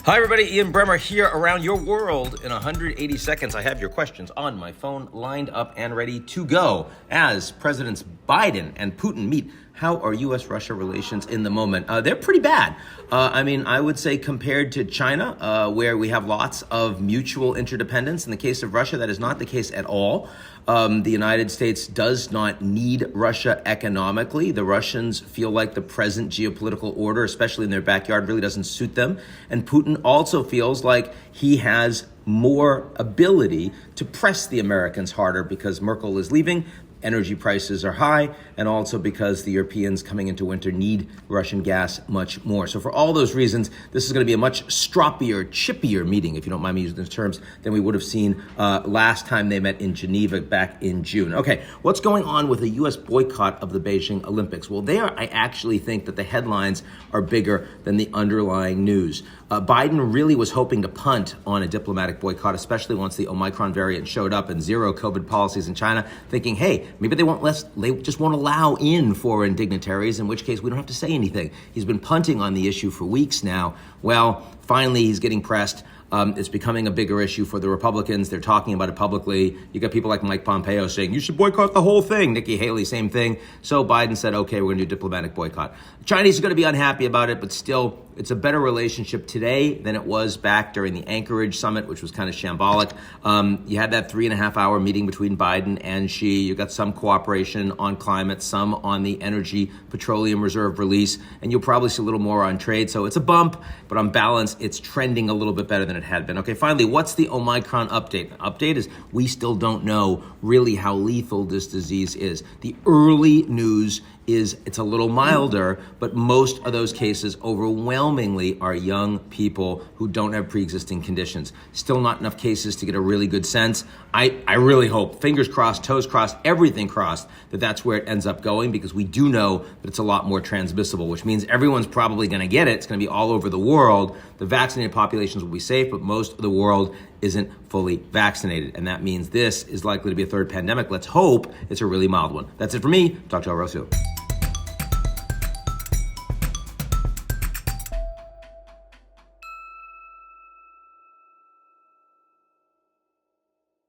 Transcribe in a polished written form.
Hi everybody, Ian Bremmer here around your world in 180 seconds. I have your questions on my phone lined up and ready to go. As Presidents Biden and Putin meet, how are U.S.-Russia relations in the moment? They're pretty bad. I would say compared to China, where we have lots of mutual interdependence. In the case of Russia, that is not the case at all. The United States does not need Russia economically. The Russians feel like the present geopolitical order, especially in their backyard, really doesn't suit them. And Putin also feels like he has more ability to press the Americans harder because Merkel is leaving. Energy prices are high, and also because the Europeans coming into winter need Russian gas much more. So for all those reasons, this is going to be a much stroppier, chippier meeting, if you don't mind me using those terms, than we would have seen last time they met in Geneva back in June. Okay, what's going on with the U.S. boycott of the Beijing Olympics? Well, there I actually think that the headlines are bigger than the underlying news. Biden really was hoping to punt on a diplomatic boycott, especially once the Omicron variant showed up and zero COVID policies in China, thinking, hey, maybe they just won't allow in foreign dignitaries, in which case we don't have to say anything. He's been punting on the issue for weeks now. Well, finally, he's getting pressed. It's becoming a bigger issue for the Republicans. They're talking about it publicly. You got people like Mike Pompeo saying, you should boycott the whole thing. Nikki Haley, same thing. So Biden said, okay, we're going to do diplomatic boycott. The Chinese are going to be unhappy about it, but still, it's a better relationship today than it was back during the Anchorage summit, which was kind of shambolic. You had that 3.5-hour meeting between Biden and Xi. You got some cooperation on climate, some on the energy petroleum reserve release, and you'll probably see a little more on trade. So it's a bump, but on balance, it's trending a little bit better than it had been. Okay, finally, what's the Omicron update? The update is we still don't know really how lethal this disease is. The early news is it's a little milder, but most of those cases overwhelmingly are young people who don't have pre-existing conditions. Still not enough cases to get a really good sense. I really hope, fingers crossed, toes crossed, everything crossed, that that's where it ends up going, because we do know that it's a lot more transmissible, which means everyone's probably going to get it. It's going to be all over the world. The vaccinated populations will be safe, but most of the world isn't fully vaccinated. And that means this is likely to be a third pandemic. Let's hope it's a really mild one. That's it for me. Talk to you all real soon.